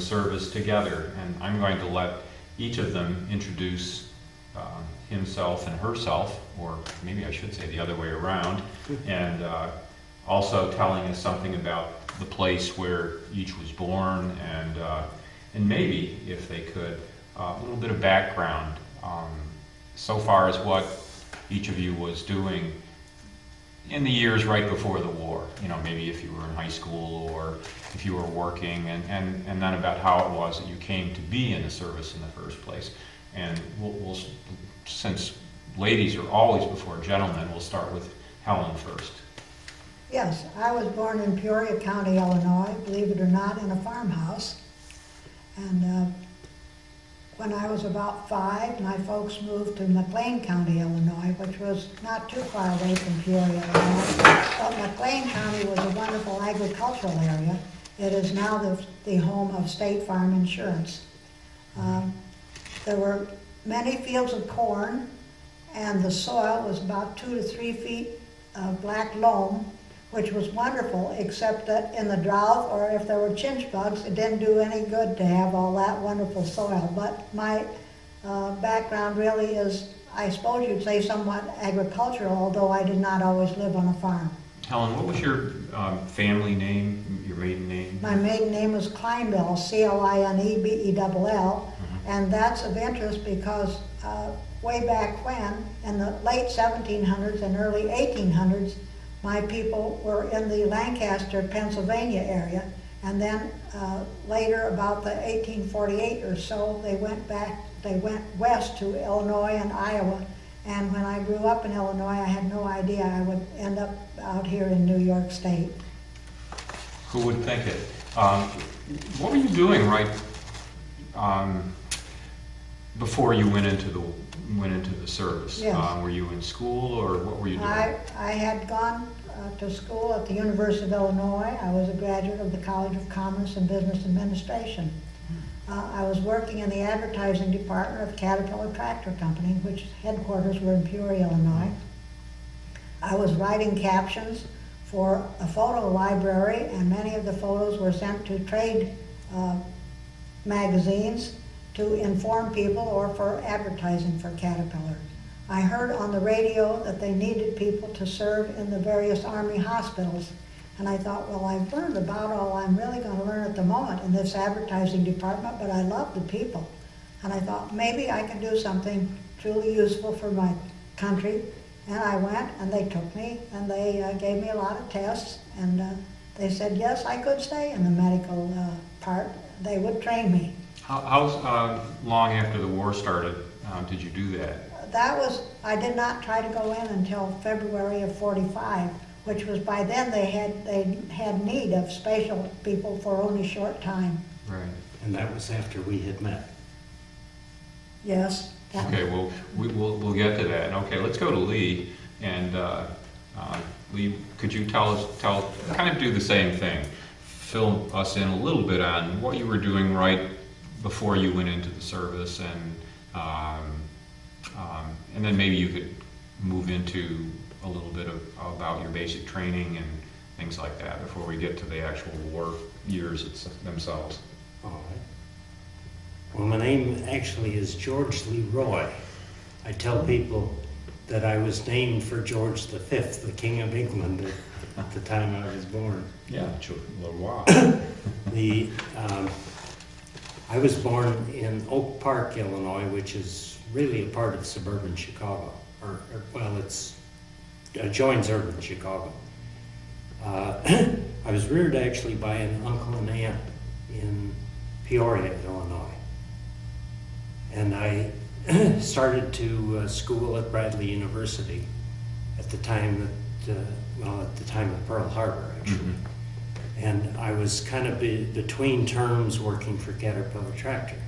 service together, and I'm going to let each of them introduce himself and herself, or maybe I should say the other way around, and also telling us something about the place where each was born, and maybe, if they could, a little bit of background so far as what each of you was doing in the years right before the war. You know, maybe if you were in high school or if you were working, and then about how it was that you came to be in the service in the first place. And we'll since ladies are always before gentlemen, we'll start with Helen first. Yes, I was born in Peoria County, Illinois, believe it or not, in a farmhouse. And when I was about 5, my folks moved to McLean County, Illinois, which was not too far away from Peoria, Illinois. But McLean County was a wonderful agricultural area. It is now the home of State Farm Insurance. There were many fields of corn, and the soil was about 2 to 3 feet of black loam, which was wonderful, except that in the drought, or if there were chinch bugs, it didn't do any good to have all that wonderful soil. But my background really is, I suppose you'd say, somewhat agricultural, although I did not always live on a farm. Helen, what was your family name, your maiden name? My maiden name was Clinebell, Clinebell, and that's of interest because way back when, in the late 1700s and early 1800s, my people were in the Lancaster, Pennsylvania area, and then later, about the 1848 or so, they went west to Illinois and Iowa. And when I grew up in Illinois, I had no idea I would end up out here in New York State. Who would think it? What were you doing right before you went into the service? Yes. Were you in school, or what were you doing? I had gone to school at the University of Illinois. I was a graduate of the College of Commerce and Business Administration. I was working in the advertising department of Caterpillar Tractor Company, which headquarters were in Peoria, Illinois. I was writing captions for a photo library, and many of the photos were sent to trade magazines to inform people or for advertising for Caterpillar. I heard on the radio that they needed people to serve in the various Army hospitals. And I thought, well, I've learned about all I'm really going to learn at the moment in this advertising department, but I love the people. And I thought, maybe I can do something truly useful for my country. And I went, and they took me, and they gave me a lot of tests, and they said, yes, I could stay in the medical part. They would train me. How long after the war started did you do that? I did not try to go in until February of '45. Which was by then they had need of special people for only a short time. Right. And that was after we had met. Yes. Okay. Well, we'll get to that. Okay. Let's go to Lee. And Lee, could you kind of do the same thing? Fill us in a little bit on what you were doing right before you went into the service, and then maybe you could move into a little bit about your basic training and things like that before we get to the actual war years themselves. All right. Well, my name actually is George Leroy. I tell people that I was named for George V, the King of England, at the time I was born. Yeah, Leroy. I was born in Oak Park, Illinois, which is really a part of suburban Chicago. It's joins urban Chicago. I was reared actually by an uncle and aunt in Peoria, Illinois. And I started to school at Bradley University at the time of Pearl Harbor, actually. Mm-hmm. And I was kind of between terms working for Caterpillar Tractor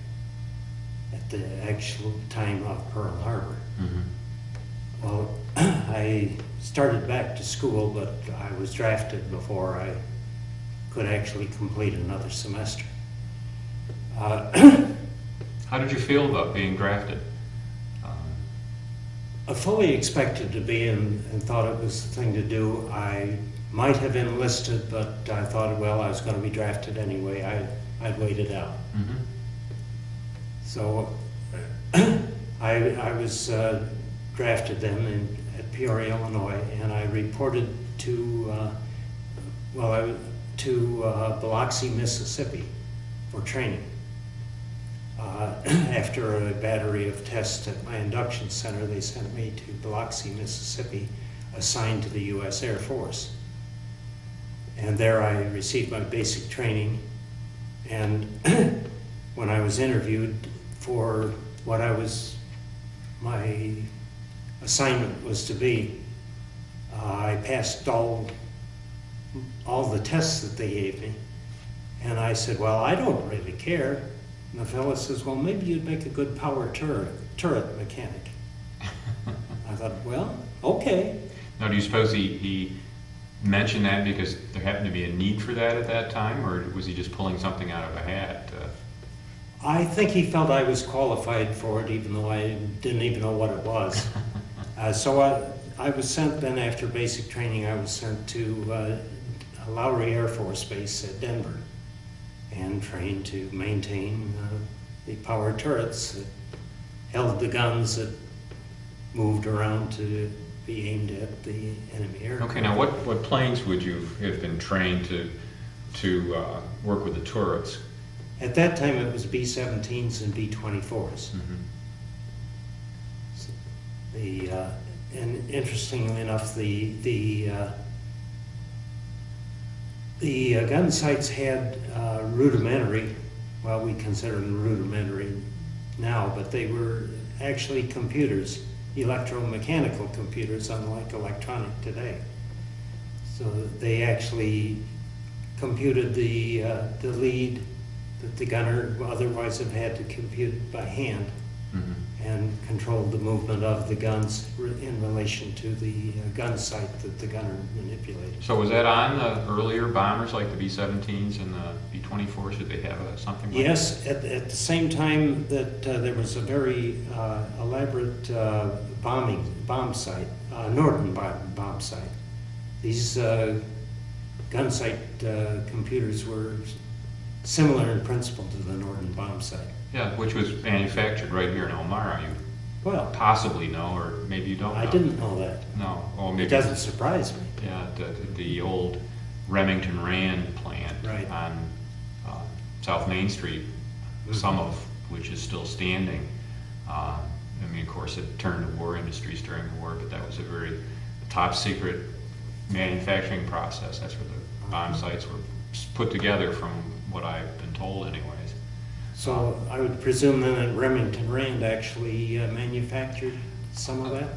at the actual time of Pearl Harbor. Mm-hmm. Well, I started back to school, but I was drafted before I could actually complete another semester. How did you feel about being drafted? I fully expected to be and thought it was the thing to do. might have enlisted, but I thought, well, I was going to be drafted anyway. I'd wait it out. Mm-hmm. So I was drafted then at Peoria, Illinois, and I reported to Biloxi, Mississippi for training. After a battery of tests at my induction center, they sent me to Biloxi, Mississippi, assigned to the U.S. Air Force. And there I received my basic training. And when I was interviewed for what my assignment was to be, I passed all the tests that they gave me. And I said, well, I don't really care. And the fellow says, well, maybe you'd make a good power turret mechanic. I thought, well, okay. Now, do you suppose he mentioned that because there happened to be a need for that at that time, or was he just pulling something out of a hat? I think he felt I was qualified for it, even though I didn't even know what it was. So I was sent then, after basic training, I was sent to Lowry Air Force Base at Denver and trained to maintain the power turrets that held the guns that moved around to be aimed at the enemy aircraft. Okay, now what planes would you have been trained to work with the turrets? At that time, it was B-17s and B-24s. Mm-hmm. And interestingly enough, the gun sights had rudimentary, well, we consider them rudimentary now, but they were actually computers, electromechanical computers, unlike electronic today. So they actually computed the lead that the gunner otherwise have had to compute by hand, Mm-hmm. and controlled the movement of the guns in relation to the gun sight that the gunner manipulated. So was that on the earlier bombers like the B-17s and the B-24s? Did they have something like Yes, at the same time that there was a very elaborate bomb sight, Norden Bombsight. These gun sight computers were similar in principle to the Norden Bombsight. Yeah, which was manufactured right here in Elmira. You Well, possibly know, or maybe you don't know. I didn't know that. No. Oh, maybe. It doesn't surprise me. Yeah, the old Remington Rand plant Right. on South Main Street, some of which is still standing. I mean, of course, it turned to war industries during the war, but that was a very top secret manufacturing process. That's where the bomb sites were put together, from what I've been told anyways. So I would presume then that Remington Rand actually manufactured some of that?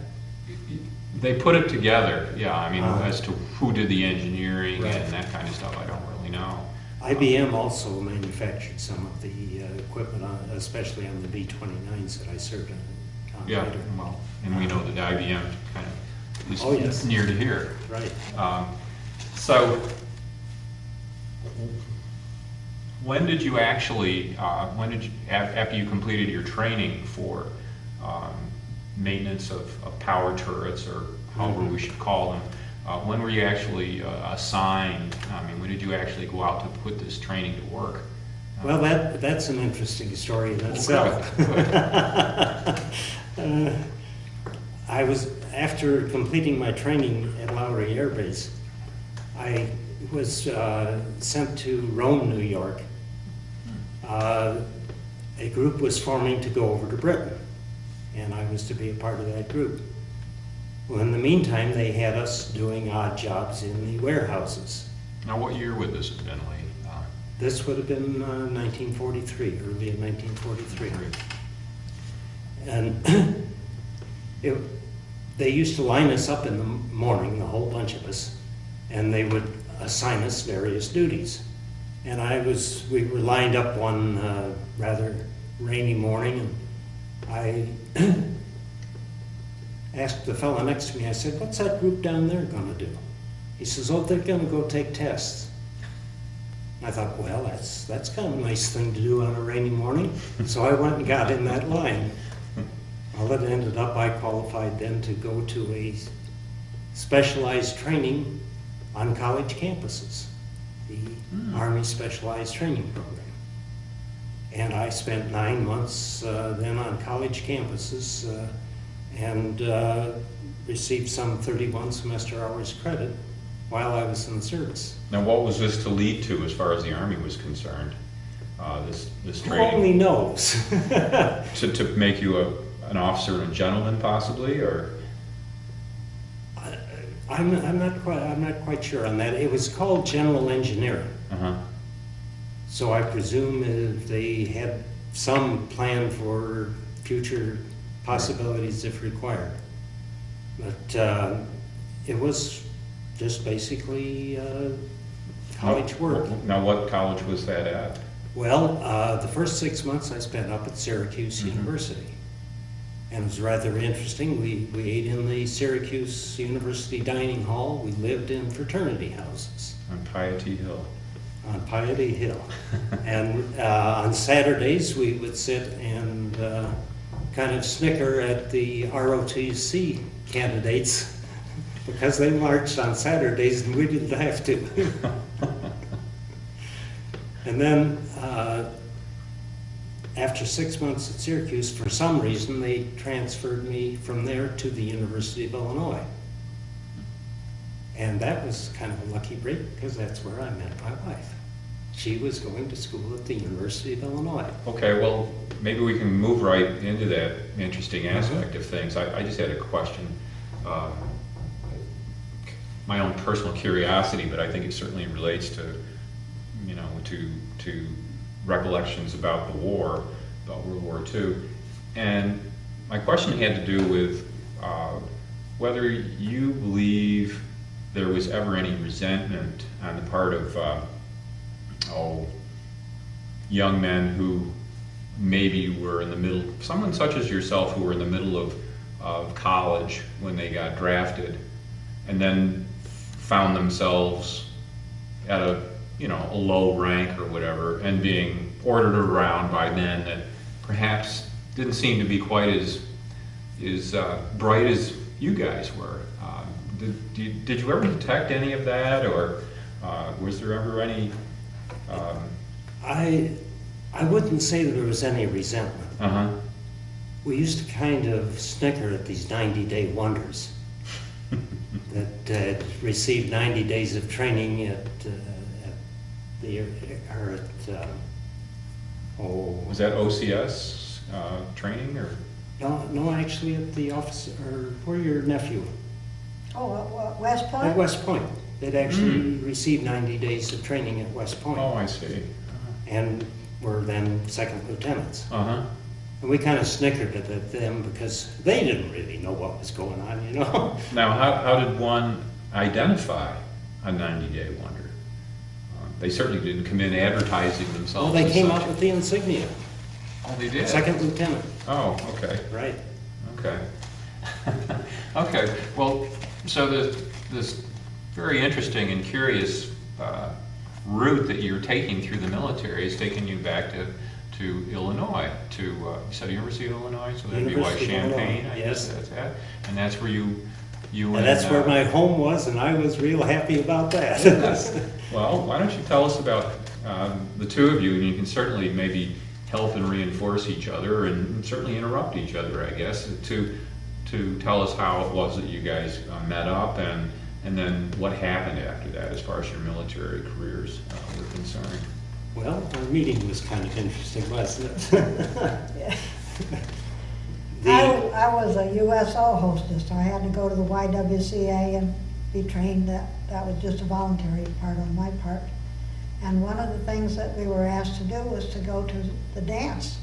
They put it together, yeah. I mean, Uh-huh. as to who did the engineering Right. and that kind of stuff, I don't really know. IBM also manufactured some of the equipment, especially on the B-29s that I served on Yeah, later. well, and we know that IBM kind of is Oh, yes. near to here. Right. So, when did you actually, after you completed your training for maintenance of power turrets, or however we should call them, when were you actually assigned? I mean, when did you actually go out to put this training to work? Well, that's an interesting story in itself. I was, after completing my training at Lowry Air Base, I was sent to Rome, New York. A group was forming to go over to Britain, and I was to be a part of that group. Well, in the meantime, they had us doing odd jobs in the warehouses. Now, what year would this have been, Lee? This would have been 1943, early in 1943. And they used to line us up in the morning, a whole bunch of us, and they would assign us various duties. And we were lined up one rather rainy morning, and I asked the fellow next to me, I said, "What's that group down there going to do?" He says, "Oh, they're going to go take tests." I thought, well, that's kind of a nice thing to do on a rainy morning. So I went and got in that line. Well, it ended up I qualified then to go to a specialized training on college campuses, the Army Specialized Training Program. And I spent 9 months then on college campuses and received some 31 semester hours credit while I was in the service. Now, what was this to lead to as far as the Army was concerned? This Who only training? knows? To make you an officer and gentleman, possibly, or? I'm not quite sure on that. It was called general engineering. Uh-huh. So I presume they had some plan for future possibilities if required. But it was just basically college work. Now, what college was that at? Well, the first 6 months I spent up at Syracuse University. And it was rather interesting. We ate in the Syracuse University dining hall. We lived in fraternity houses. On Piety Hill. On Piety Hill. And on Saturdays, we would sit and kind of snicker at the ROTC candidates because they marched on Saturdays and we didn't have to. And then after 6 months at Syracuse, for some reason, they transferred me from there to the University of Illinois. And that was kind of a lucky break because that's where I met my wife. She was going to school at the University of Illinois. Okay, well, maybe we can move right into that interesting aspect of things. I just had a question, my own personal curiosity, but I think it certainly relates to, you know, to recollections about the war, about World War II. And my question had to do with whether you believe there was ever any resentment on the part of young men who maybe were in the middle, someone such as yourself who were in the middle of college when they got drafted and then found themselves at a low rank or whatever and being ordered around by men that perhaps didn't seem to be quite as bright as you guys were. Did you ever detect any of that, or was there ever any? I wouldn't say that there was any resentment. Uh-huh. We used to kind of snicker at these 90-day wonders that received 90 days of training Was that OCS training, or? No, actually at the office, or where your nephew? West Point? At West Point. They'd actually received 90 days of training at West Point. Oh, I see. And were then second lieutenants. Uh-huh. And we kind of snickered at them because they didn't really know what was going on, you know. Now, how did one identify a 90-day wonder? They certainly didn't come in advertising themselves. Well, they came such. up with the insignia. Oh, they did? Second lieutenant. Oh, okay. Right. Okay. Okay, well, so this very interesting and curious route that you're taking through the military is taking you back to Illinois, to, you said University of Illinois, so that'd be why University of Champaign, Illinois, I yes. guess that's that. And that's where you And that's where my home was, and I was real happy about that. Yes. Well, why don't you tell us about the two of you, and you can certainly maybe help and reinforce each other, and certainly interrupt each other, I guess, to tell us how it was that you guys met up, and then what happened after that as far as your military careers were concerned. Well, our meeting was kind of interesting, wasn't it? I was a USO hostess, so I had to go to the YWCA and be trained. That was just a voluntary part on my part. And one of the things that we were asked to do was to go to the dance.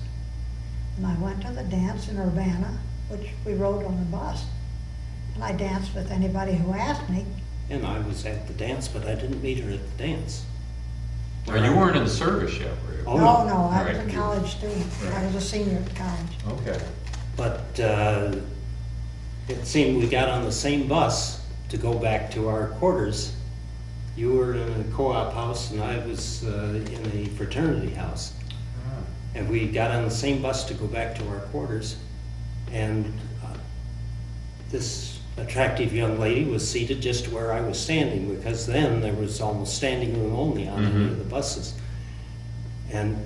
And I went to the dance in Urbana, which we rode on the bus. And I danced with anybody who asked me. And I was at the dance, but I didn't meet her at the dance. Well, you weren't in the service yet, were you? Oh, No, no. I was Right. a college student. I was a senior at college. Okay. But it seemed we got on the same bus to go back to our quarters. You were in a co-op house and I was in a fraternity house. Ah. And we got on the same bus to go back to our quarters. And this attractive young lady was seated just where I was standing, because then there was almost standing room only on any of the buses. And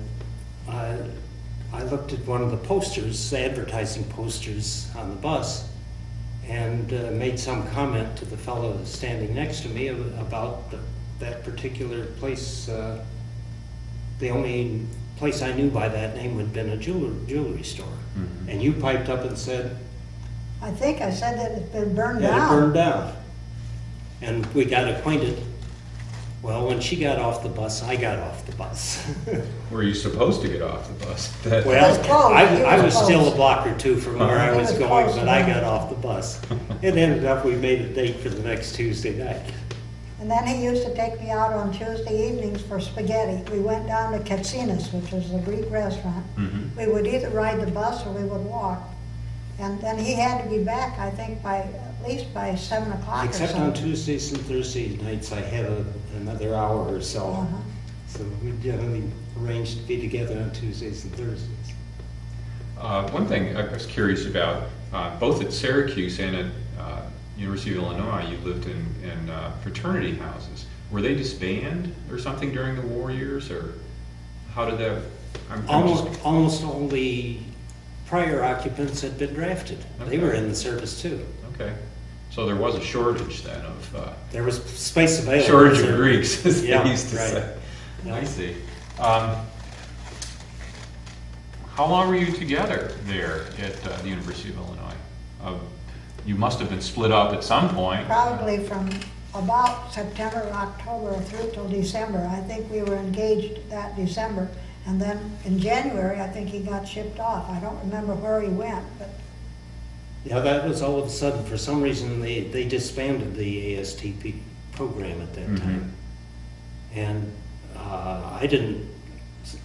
I looked at one of the posters, advertising posters on the bus, and made some comment to the fellow standing next to me about that particular place. The only place I knew by that name would have been a jewelry store. And you piped up and said, I think I said that it's been burned "Yeah, down. it burned down." And we got acquainted. Well, when she got off the bus, I got off the bus. Were you supposed to get off the bus? was Well, close. I It was was still close. a block or two from where I It was was going, close, but I yeah. got off the bus. It ended up we made a date for the next Tuesday night. And then he used to take me out on Tuesday evenings for spaghetti. We went down to Katsinas, which was a Greek restaurant. We would either ride the bus or we would walk. And then he had to be back, I think, at least by 7 o'clock or Except something. on Tuesdays and Thursday nights, I had another hour or so. Uh-huh. So we generally arranged to be together on Tuesdays and Thursdays. One thing I was curious about, both at Syracuse and at University of Illinois, you lived in fraternity houses. Were they disbanded or something during the war years, or how did that? Almost all the prior occupants had been drafted. They were in the service too. Okay, so there was a shortage then of There was space available. shortage of Greeks, as Yeah, they used to right. say. Yeah. I see. How long were you together there at the University of Illinois? You must have been split up at some point. Probably from about September, October through till December. I think we were engaged that December. And then in January, I think he got shipped off. I don't remember where he went, but Yeah, that was all of a sudden, for some reason, they disbanded the ASTP program at that time. And I didn't,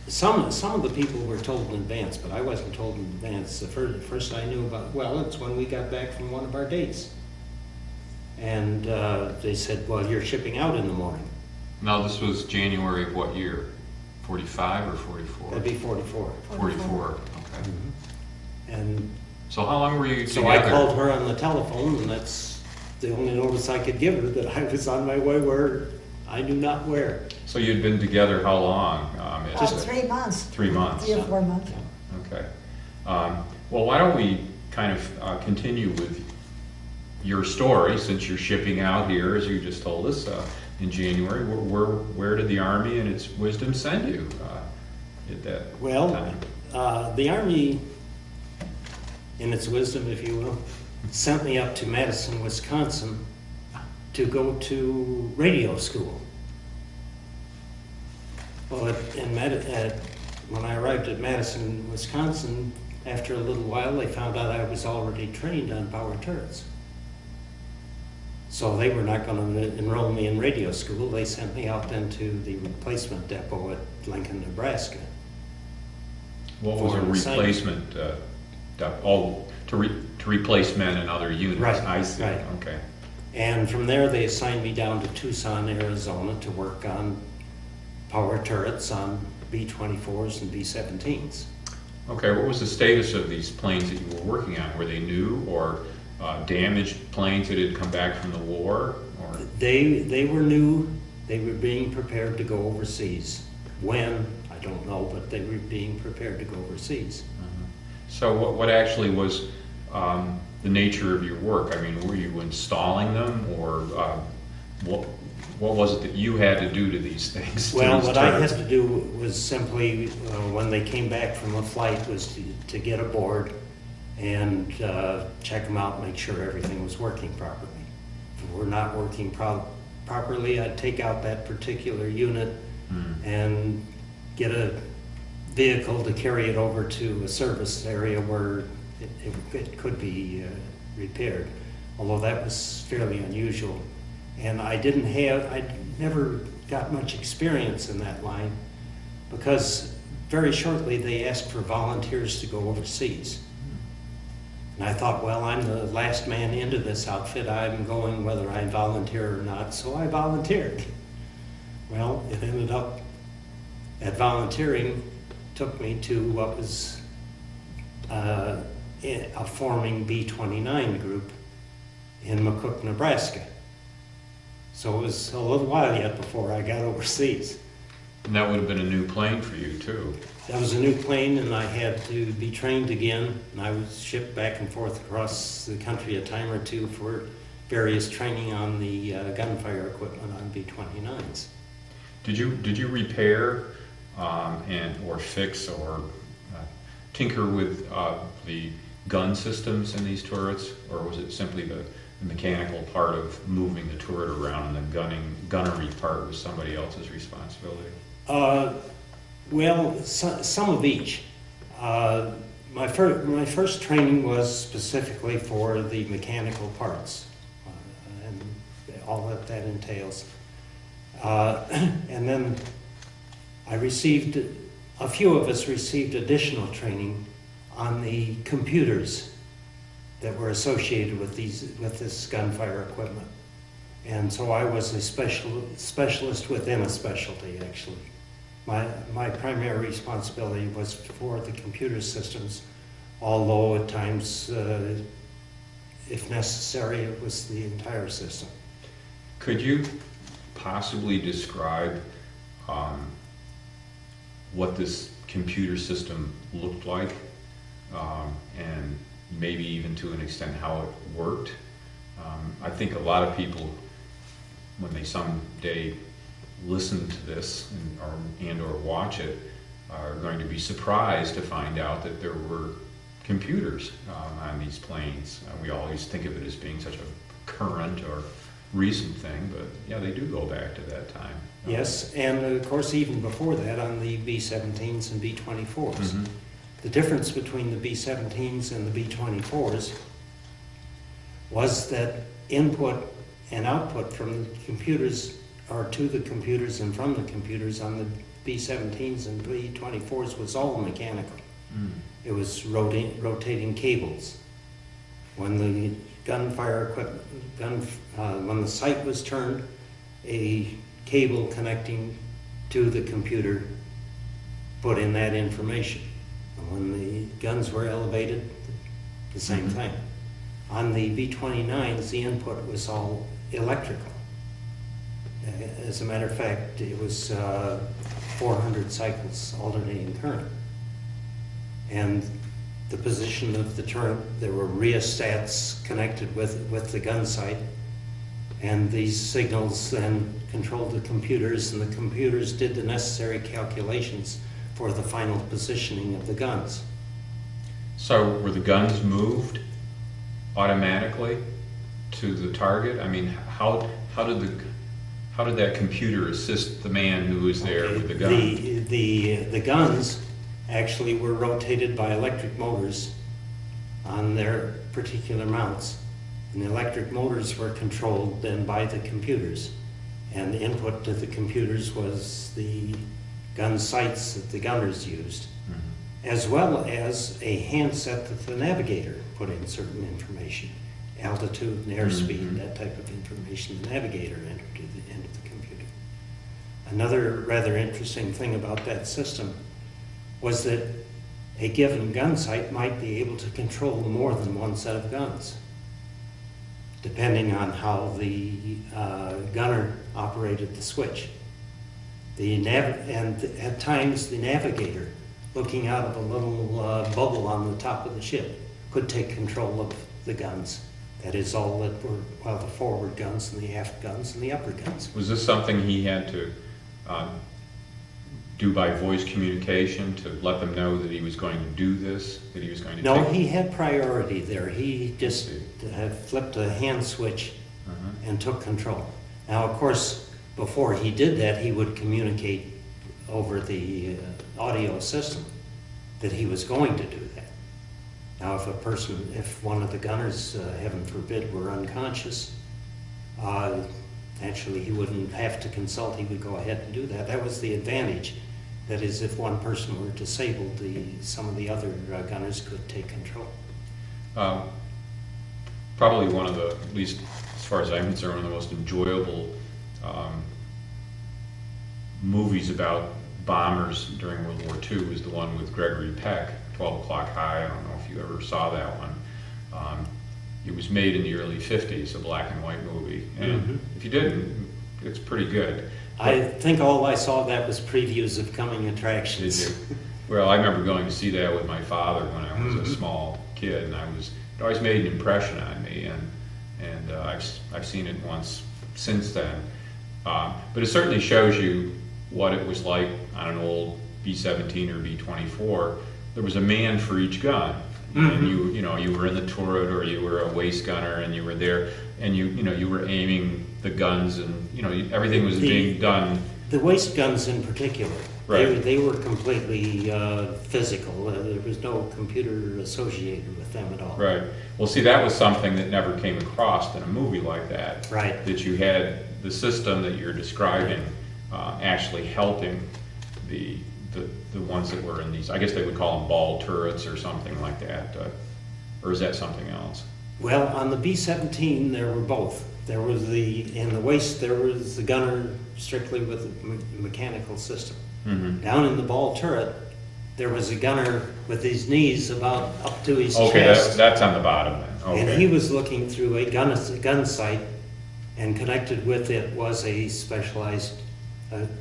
some of the people were told in advance, but I wasn't told in advance. The first I knew about, well, it's when we got back from one of our dates. And they said, well, you're shipping out in the morning. Now, this was January of what year? 45 or 44? That'd be 44. 44, okay. And So how long were you so together? I called her on the telephone, and that's the only notice I could give her, that I was on my way where I knew not where. So you'd been together how long? about 3 months. 3 months. 3 or 4 months. Okay. Well, why don't we kind of continue with your story, since you're shipping out here, as you just told us, in January. Where did the Army and its wisdom send you at that time? The Army, in its wisdom, if you will, sent me up to Madison, Wisconsin, to go to radio school. Well, when I arrived at Madison, Wisconsin, after a little while, they found out I was already trained on power turrets. So they were not going to enroll me in radio school. They sent me out then to the replacement depot at Lincoln, Nebraska. What was a replacement? To replace men in other units. Right, I see. right. Okay. And from there, they assigned me down to Tucson, Arizona, to work on power turrets on B-24s and B-17s. Okay. What was the status of these planes that you were working on? Were they new or damaged planes that had come back from the war? Or They were new. They were being prepared to go overseas. When, I don't know, but they were being prepared to go overseas. So what actually was the nature of your work? I mean, were you installing them, or what was it that you had to do to these things? Well, what I had to do was simply, when they came back from a flight, was to get aboard and check them out, make sure everything was working properly. If it were not working properly, I'd take out that particular unit and get a vehicle to carry it over to a service area where it could be repaired, although that was fairly unusual. And I never got much experience in that line, because very shortly they asked for volunteers to go overseas. And I thought, well, I'm the last man into this outfit. I'm going whether I volunteer or not, so I volunteered. Well, it ended up that volunteering took me to what was a forming B-29 group in McCook, Nebraska. So it was a little while yet before I got overseas. And that would have been a new plane for you too. That was a new plane, and I had to be trained again, and I was shipped back and forth across the country a time or two for various training on the gunfire equipment on B-29s. Did you repair or fix or tinker with the gun systems in these turrets, or was it simply the mechanical part of moving the turret around, and the gunnery part was somebody else's responsibility? Well, some of each. My first training was specifically for the mechanical parts, and all that entails. And then a few of us received additional training on the computers that were associated with this gunfire equipment. And so I was a specialist within a specialty, actually. My primary responsibility was for the computer systems, although at times, if necessary, it was the entire system. Could you possibly describe what this computer system looked like, and maybe even to an extent how it worked? I think a lot of people, when they someday listen to this or watch it, are going to be surprised to find out that there were computers on these planes. We always think of it as being such a current or recent thing, but yeah, they do go back to that time. Yes, and of course even before that on the B-17s and B-24s. Mm-hmm. The difference between the B-17s and the B-24s was that input and output from the computers, or to the computers and from the computers on the B-17s and B-24s was all mechanical. Mm. It was rotating cables. When the gunfire equipment, when the sight was turned, a cable connecting to the computer put in that information. And when the guns were elevated, the same thing. On the B-29s, the input was all electrical. As a matter of fact, it was 400 cycles alternating current. And the position of the turret, there were rheostats connected with the gun sight, and these signals then controlled the computers, and the computers did the necessary calculations for the final positioning of the guns. So were the guns moved automatically to the target? I mean, how did that computer assist the man who was there with the gun? The guns actually were rotated by electric motors on their particular mounts. And the electric motors were controlled then by the computers. And the input to the computers was the gun sights that the gunners used, as well as a handset that the navigator put in certain information, altitude and airspeed, that type of information the navigator entered into the computer. Another rather interesting thing about that system was that a given gun sight might be able to control more than one set of guns, depending on how the gunner operated the switch. And at times the navigator, looking out of a little bubble on the top of the ship, could take control of the guns. That is all that were, well, the forward guns and the aft guns and the upper guns. Was this something he had to do by voice communication to let them know that he was going to do this, that he was going to No, he had priority there. He just flipped a hand switch and took control. Now, of course, before he did that, he would communicate over the audio system that he was going to do that. Now, if one of the gunners, heaven forbid, were unconscious, actually he wouldn't have to consult, he would go ahead and do that. That was the advantage. That is, if one person were disabled, some of the other gunners could take control. Probably one of the, at least as far as I'm concerned, one of the most enjoyable movies about bombers during World War II was the one with Gregory Peck, 12 O'Clock High. I don't know if you ever saw that one. it was made in the early 50s, a black and white movie. And if you didn't, it's pretty good. I think all I saw that was previews of coming attractions. Did you? Well, I remember going to see that with my father when I was a small kid, and it always made an impression on me, and I've seen it once since then. But it certainly shows you what it was like on an old B-17 or B-24. There was a man for each gun, and you were in the turret or you were a waist gunner, and you were there, and you were aiming the guns, and everything was being done. The waist guns in particular, Right. they were completely physical. There was no computer associated with them at all. Right. Well, see, that was something that never came across in a movie like that. Right. That you had the system that you're describing actually helping the ones that were in these. I guess they would call them ball turrets or something like that. Or is that something else? Well, on the B-17, there were both. There was in the waist, there was the gunner strictly with a mechanical system. Down in the ball turret, there was a gunner with his knees about up to his Okay, chest. that's on the bottom then. Okay. And he was looking through a gun sight, and connected with it was a specialized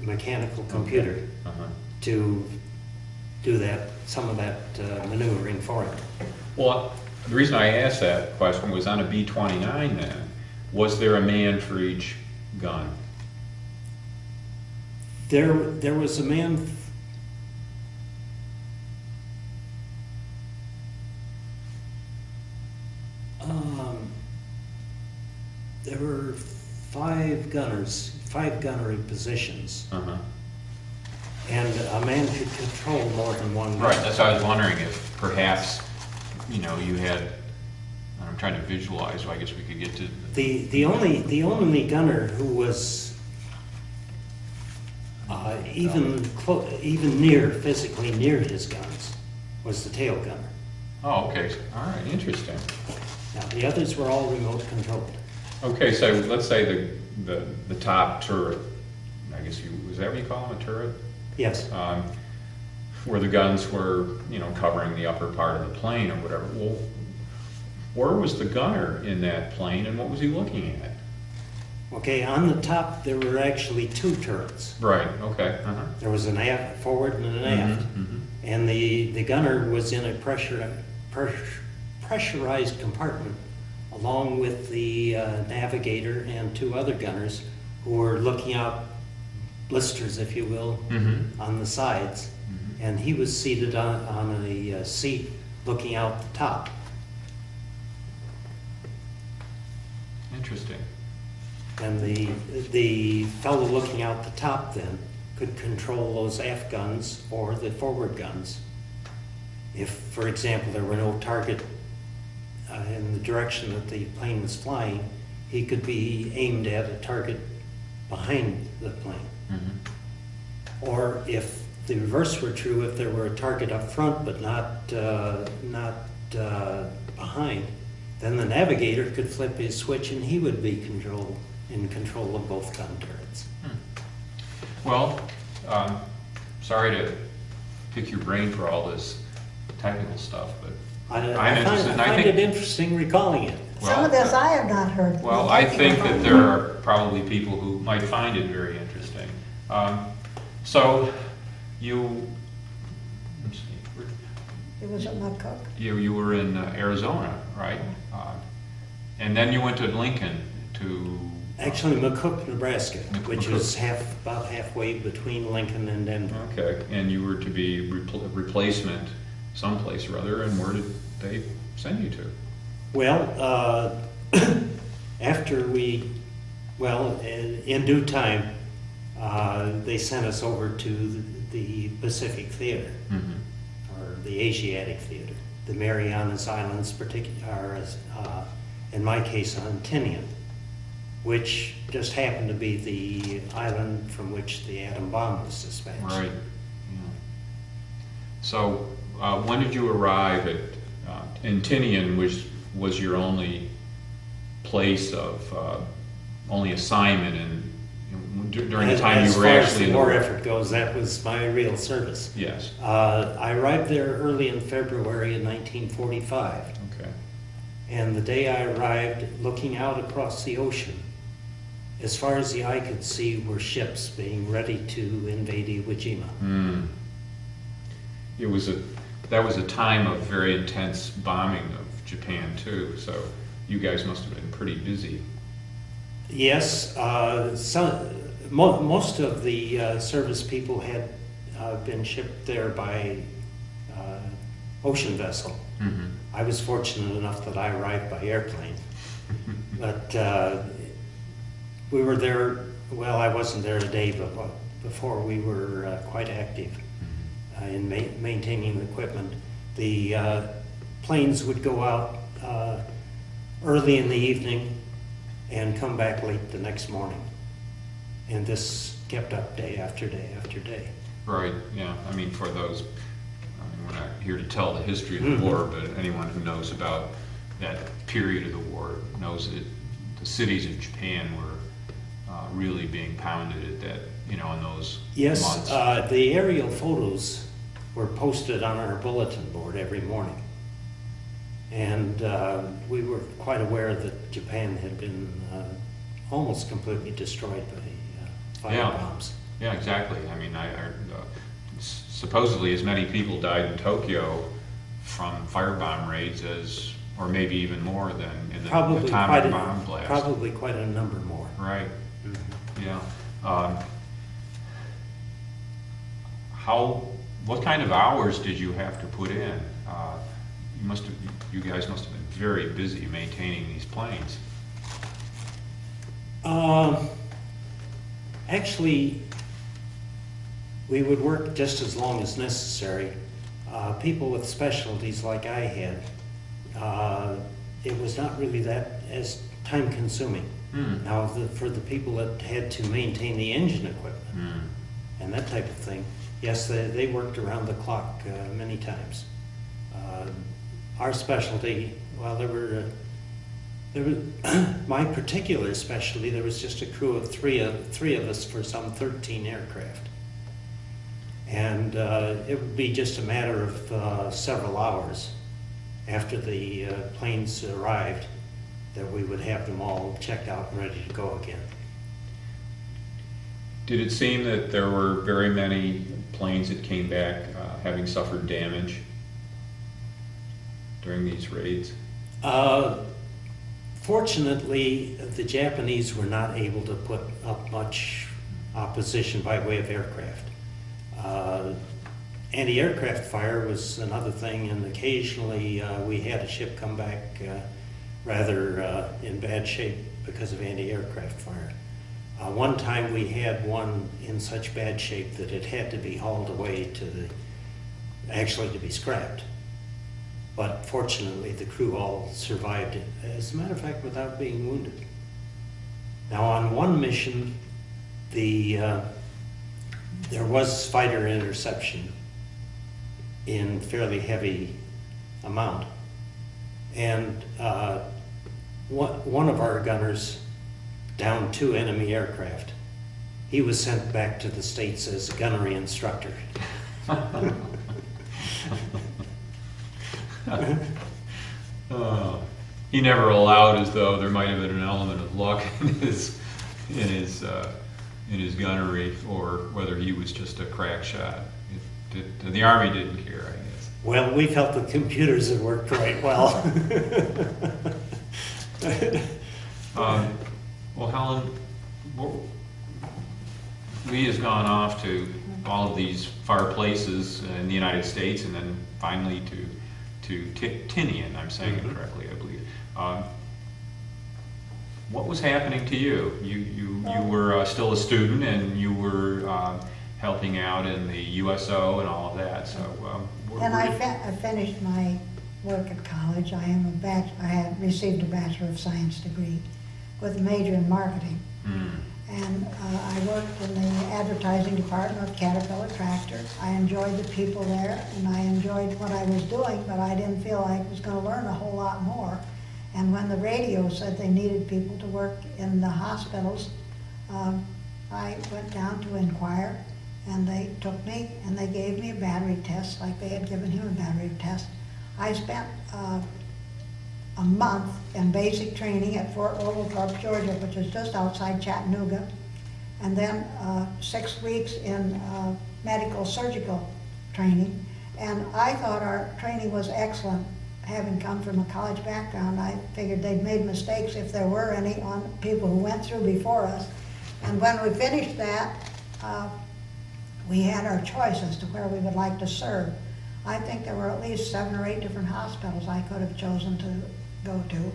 mechanical computer to do some of that maneuvering for him. Well, the reason I asked that question was on a B-29 then, was there a man for each gun? There was a man. There were 5 gunnery positions, and a man could control more than one gun. Right, that's why I was wondering if perhaps, you had, I'm trying to visualize, so I guess we could get to. The only gunner who was even physically near his guns was the tail gunner. Oh, okay, all right, interesting. Now the others were all remote controlled. Okay, so let's say the top turret, I guess was that what you call them, a turret? Yes. Where the guns were, covering the upper part of the plane or whatever. Well, where was the gunner in that plane, and what was he looking at? Okay, on the top there were actually 2 turrets. Right, okay. There was an aft forward and an aft. And the gunner was in a pressurized compartment along with the navigator and 2 other gunners who were looking out blisters, if you will, on the sides. And he was seated on a seat looking out the top. Interesting. And the fellow looking out the top then could control those aft guns or the forward guns. If, for example, there were no target in the direction that the plane was flying, he could be aimed at a target behind the plane. Or if the reverse were true, if there were a target up front but not behind, then the navigator could flip his switch and he would be in control of both gun turrets. Well, sorry to pick your brain for all this technical stuff, but I find it interesting recalling it. Some of this I have not heard. Well, I think that there are probably people who might find it very interesting. So you, let's see, It was at McCook. you were in Arizona, right? And then you went to Lincoln to... Actually, McCook, Nebraska, which McCook. is about halfway between Lincoln and Denver. Okay, and you were to be replacement someplace or other, and where did they send you to? Well, in due time, they sent us over to the Pacific Theater, or the Asiatic Theater, the Marianas Islands, in my case on Tinian, which just happened to be the island from which the atom bomb was dispatched. Right. Yeah. So when did you arrive at, in Tinian, which was your only place of, only assignment, and during the time you were actually in the war war effort goes, that was my real service. Yes. I arrived there early in February of 1945. Okay. And the day I arrived, looking out across the ocean, as far as the eye could see were ships being ready to invade Iwo Jima. That was a time of very intense bombing of Japan too, so you guys must have been pretty busy. Yes, most of the service people had been shipped there by ocean vessel. Mm-hmm. I was fortunate enough that I arrived by airplane. But we were there, well, I wasn't there a day, but before we were quite active in maintaining the equipment. The planes would go out early in the evening and come back late the next morning. And this kept up day after day after day. Right, yeah, I mean, for those, we're not here to tell the history of the war, but anyone who knows about that period of the war knows that the cities of Japan were really being pounded at that, in those months. Yes, the aerial photos were posted on our bulletin board every morning. And we were quite aware that Japan had been almost completely destroyed by fire bombs. Yeah, exactly. I mean, supposedly as many people died in Tokyo from firebomb raids as, or maybe even more than in the atomic bomb blast. Probably quite a number more. Right. Mm-hmm. Yeah. What kind of hours did you have to put in? You guys must have been very busy maintaining these planes. Actually, we would work just as long as necessary. People with specialties like I had, it was not really that as time consuming. Now, for the people that had to maintain the engine equipment and that type of thing, yes, they worked around the clock many times. Our specialty, well, there were my particular specialty, there was just a crew of three of us for some 13 aircraft. And it would be just a matter of several hours after the planes arrived that we would have them all checked out and ready to go again. Did it seem that there were very many planes that came back having suffered damage during these raids? Fortunately, the Japanese were not able to put up much opposition by way of aircraft. Anti-aircraft fire was another thing, and occasionally we had a ship come back rather in bad shape because of anti-aircraft fire. One time we had one in such bad shape that it had to be hauled away to be scrapped. But fortunately, the crew all survived it, as a matter of fact, without being wounded. Now, on one mission, there was fighter interception in fairly heavy amount. And one of our gunners downed 2 enemy aircraft. He was sent back to the States as a gunnery instructor. He never allowed, as though there might have been an element of luck in his gunnery, or whether he was just a crack shot. The Army didn't care, I guess. Well, we felt the computers had worked quite well. Well, Helen, Lee has gone off to all of these far places in the United States, and then finally to Tinian. I'm saying it correctly, I believe. What was happening to you? You were still a student, and you were helping out in the USO and all of that. So, I finished my work at college. I had received a Bachelor of Science degree with a major in marketing. And I worked in the advertising department of Caterpillar Tractor. I enjoyed the people there, and I enjoyed what I was doing, but I didn't feel I was going to learn a whole lot more. And when the radio said they needed people to work in the hospitals, I went down to inquire, and they took me, and they gave me a battery test like they had given him a battery test. I spent a month in basic training at Fort Oglethorpe, Georgia, which is just outside Chattanooga, and then 6 weeks in medical surgical training. And I thought our training was excellent. Having come from a college background, I figured they'd made mistakes, if there were any, on people who went through before us. And when we finished that, we had our choice as to where we would like to serve. I think there were at least 7 or 8 different hospitals I could have chosen to go to.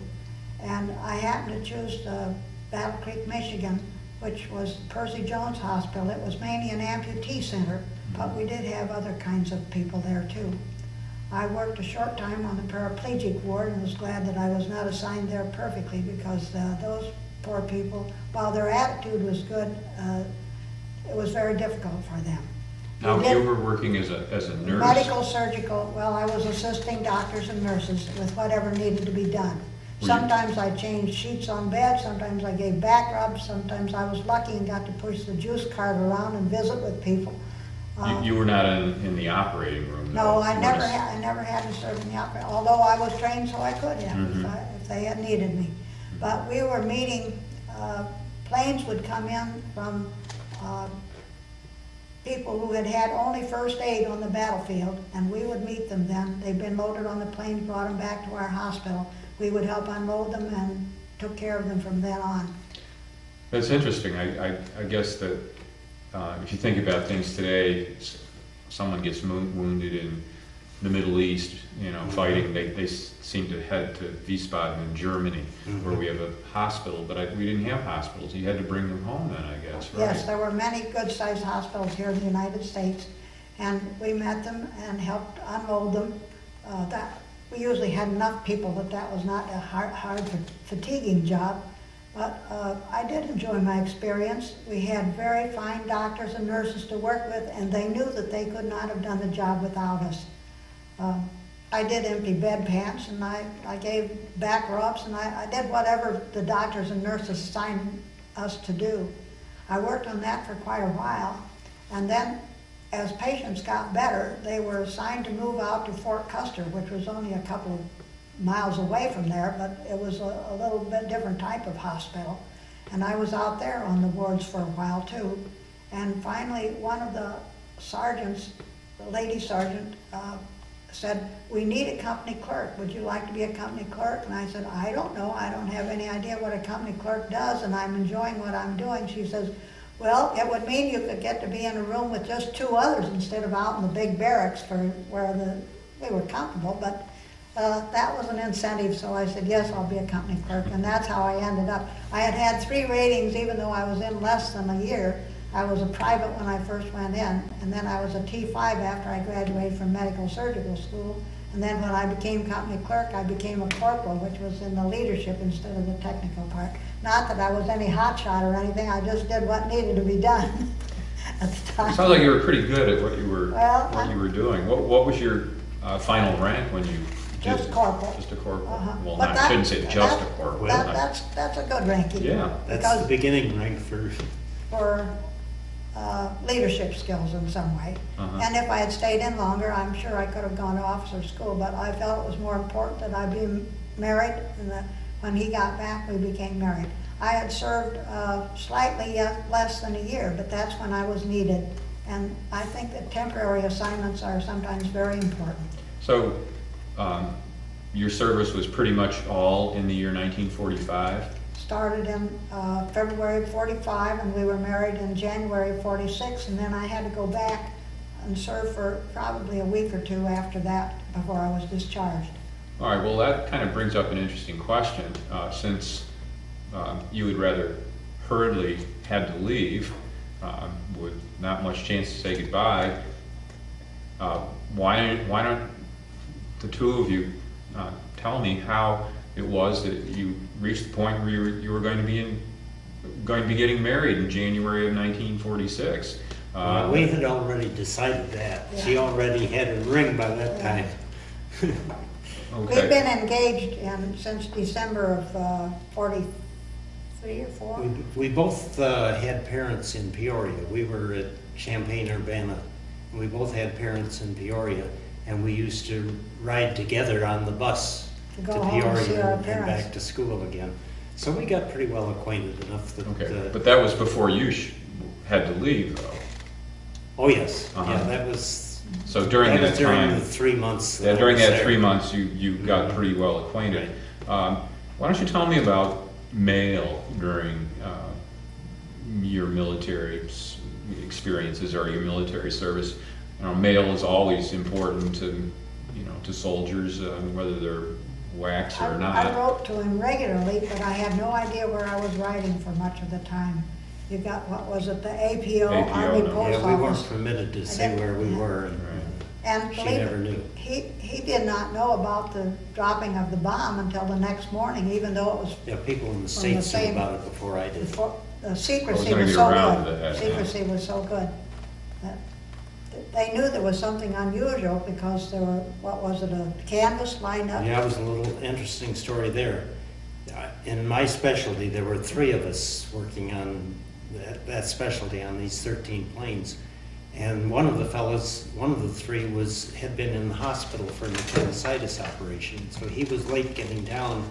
And I happened to choose Battle Creek, Michigan, which was Percy Jones Hospital. It was mainly an amputee center, but we did have other kinds of people there too. I worked a short time on the paraplegic ward and was glad that I was not assigned there perfectly, because those poor people, while their attitude was good, it was very difficult for them. Now, you were working as a nurse? Medical, surgical, well, I was assisting doctors and nurses with whatever needed to be done. Sometimes I changed sheets on bed, sometimes I gave back rubs, sometimes I was lucky and got to push the juice cart around and visit with people. You were not in the operating room? No, I never had to serve in the operating, although I was trained so I could have, if they had needed me. But we were meeting, planes would come in from people who had had only first aid on the battlefield, and we would meet them then. They'd been loaded on the planes, brought them back to our hospital. We would help unload them and took care of them from then on. That's interesting. I guess that if you think about things today, someone gets wounded in the Middle East, fighting, they seem to head to Wiesbaden in Germany, where we have a hospital, but we didn't have hospitals. You had to bring them home then, I guess, right? Yes, there were many good-sized hospitals here in the United States, and we met them and helped unload them. We usually had enough people that was not a hard fatiguing job, but I did enjoy my experience. We had very fine doctors and nurses to work with, and they knew that they could not have done the job without us. I did empty bed pans, and I gave back rubs, and I did whatever the doctors and nurses assigned us to do. I worked on that for quite a while, and then as patients got better, they were assigned to move out to Fort Custer, which was only a couple of miles away from there, but it was a little bit different type of hospital. And I was out there on the wards for a while too. And finally, one of the sergeants, the lady sergeant, said, "We need a company clerk. Would you like to be a company clerk?" And I said, "I don't know. I don't have any idea what a company clerk does, and I'm enjoying what I'm doing." She says, "Well, it would mean you could get to be in a room with just 2 others instead of out in the big barracks where we were comfortable." But that was an incentive, so I said, "Yes, I'll be a company clerk," and that's how I ended up. I had 3 ratings, even though I was in less than a year. I was a private when I first went in, and then I was a T5 after I graduated from medical surgical school. And then when I became company clerk, I became a corporal, which was in the leadership instead of the technical part. Not that I was any hotshot or anything, I just did what needed to be done at the time. It sounds like you were pretty good at what you were doing. What was your final rank when you did? Just corporal. Just a corporal. Uh-huh. Well, I shouldn't say just a corporal. That's a good ranking. Yeah. That's the beginning rank for leadership skills in some way. And if I had stayed in longer, I'm sure I could have gone to officer school, but I felt it was more important that I be married, and that when he got back, we became married. I had served slightly less than a year, but that's when I was needed. And I think that temporary assignments are sometimes very important. So your service was pretty much all in the year 1945? Started in February of 45, and we were married in January of 46, and then I had to go back and serve for probably a week or 2 after that before I was discharged. All right, well, that kind of brings up an interesting question. Since you would rather hurriedly had to leave with not much chance to say goodbye, why don't the 2 of you tell me how it was that you reached the point where you were going to be getting married in January of 1946. We had already decided that. Yeah. She already had a ring by that time. Okay. We've been engaged since December of 43 or 4. We both had parents in Peoria. We were at Champaign-Urbana. We both had parents in Peoria, and we used to ride together on the bus to go home and see our and back parents. to school again. So we got pretty well acquainted enough that. Okay, but that was before you had to leave, though. Oh, yes, Uh-huh. yeah, that was. So during that was during time, the 3 months. yeah, I during was that there. 3 months, you got pretty well acquainted. Why don't you tell me about mail during your military experiences or your military service? You know, mail is always important to, to soldiers, whether they're WACs or not. I wrote to him regularly, but I had no idea where I was writing for much of the time. You got, what was it, the APO, Army no. Post Yeah, we weren't Office. permitted to I say didn't- where we were, Right. And she believe never it, knew. he did not know about the dropping of the bomb until the next morning, even though it was Yeah, people in the the States knew same- about it before I did. before, the secrecy I was gonna was get so around to good. that, yeah. Secrecy was so good. that They knew there was something unusual because there were, what was it, a canvas lined up? Yeah, it was a little interesting story there. In my specialty, there were 3 of us working on that specialty on these 13 planes. And one of the fellows, one of the 3 had been in the hospital for an appendicitis operation. So he was late getting down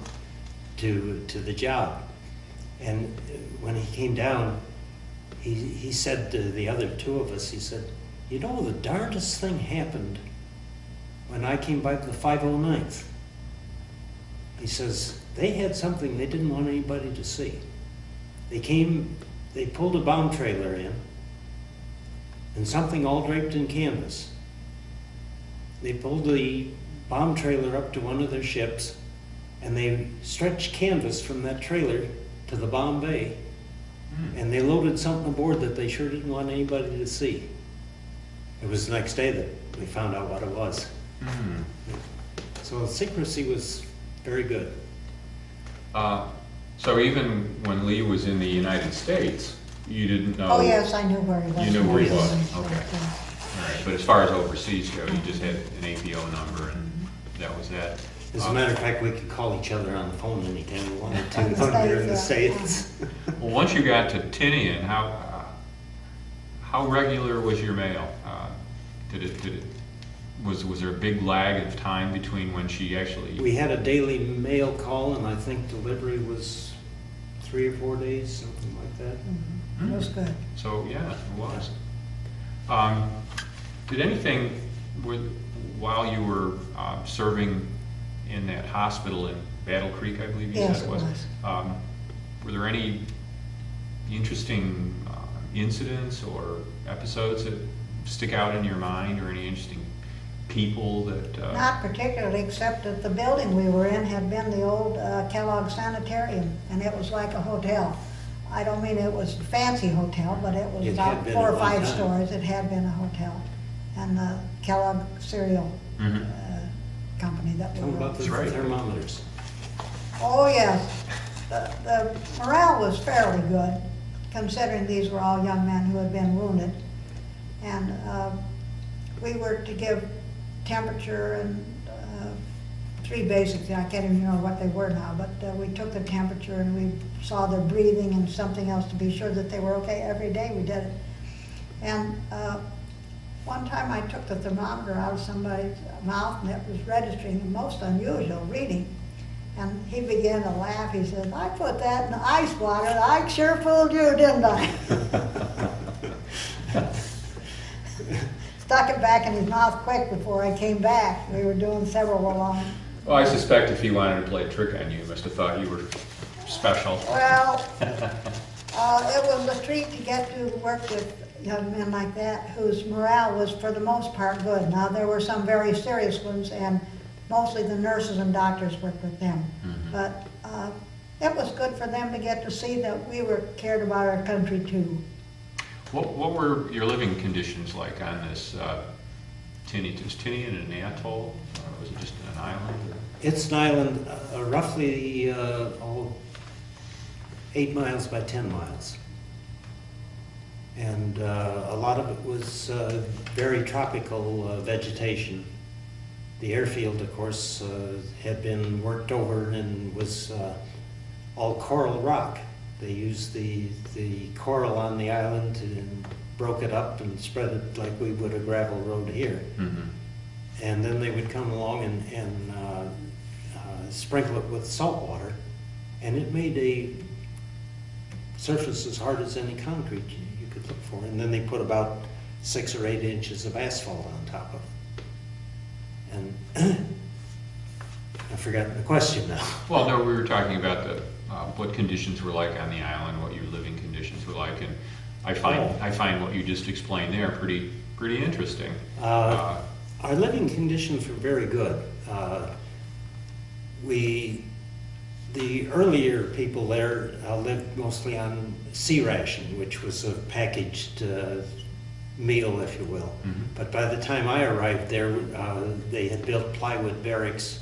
to the job. And when he came down, he said to the other 2 of us, he said, "You know, the darndest thing happened when I came by the 509th. He says, they had something they didn't want anybody to see. They pulled a bomb trailer in, and something all draped in canvas. They pulled the bomb trailer up to one of their ships, and they stretched canvas from that trailer to the bomb bay, and they loaded something aboard that they sure didn't want anybody to see." It was the next day that we found out what it was. Hmm. So secrecy was very good. So even when Lee was in the United States, you didn't know? Oh, yes, I knew where he was. You knew where he was, So, okay. All right, but as far as overseas go, you just had an APO number and that was that. As a matter of fact, we could call each other on the phone anytime we wanted to In the when we were in the States, States. Well, once you got to Tinian, how regular was your mail? Was there a big lag of time between when she actually? We had a daily mail call, and I think delivery was 3 or 4 days, something like that. It was good. So, yeah, it was. Did anything, while you were serving in that hospital in Battle Creek, I believe you Yes, said it it was? was. Were there any interesting incidents or episodes that stick out in your mind, or any interesting people that? Not particularly, except that the building we were in had been the old Kellogg Sanitarium, and it was like a hotel. I don't mean it was a fancy hotel, but it was It had about been 4 or at one 5 time. stories. It had been a hotel. And the Kellogg cereal Mhm. company that we Tell them were. about the That's right. thermometers. Oh, yes. The morale was fairly good, considering these were all young men who had been wounded. And we were to give temperature and 3 basics. I can't even remember what they were now, but we took the temperature and we saw their breathing and something else to be sure that they were okay. Every day we did it. And one time I took the thermometer out of somebody's mouth and it was registering the most unusual reading. And he began to laugh. He said, "I put that in the ice water. I sure fooled you, didn't I?" Stuck it back in his mouth quick before I came back. We were doing several along. Well, I suspect if he wanted to play a trick on you, he must have thought you were special. Well, it was a treat to get to work with young men like that, whose morale was for the most part good. Now, there were some very serious ones, and mostly the nurses and doctors worked with them. Mhm. But it was good for them to get to see that we were cared about our country too. What were your living conditions like on this Tinian? Was Tinian an atoll, or was it just an island? It's an island roughly 8 miles by 10 miles. And a lot of it was very tropical vegetation. The airfield, of course, had been worked over and was all coral rock. They used the coral on the island and broke it up and spread it like we would a gravel road here. Mm-hmm. And then they would come along and sprinkle it with salt water, and it made a surface as hard as any concrete you could look for. And then they put about 6 or 8 inches of asphalt on top of it. And I've forgotten the question now. Well, no, we were talking about what conditions were like on the island, what your living conditions were like, and I find what you just explained there pretty interesting. Our living conditions were very good. The earlier people there lived mostly on sea ration, which was a packaged meal, if you will. Mm-hmm. But by the time I arrived there, they had built plywood barracks,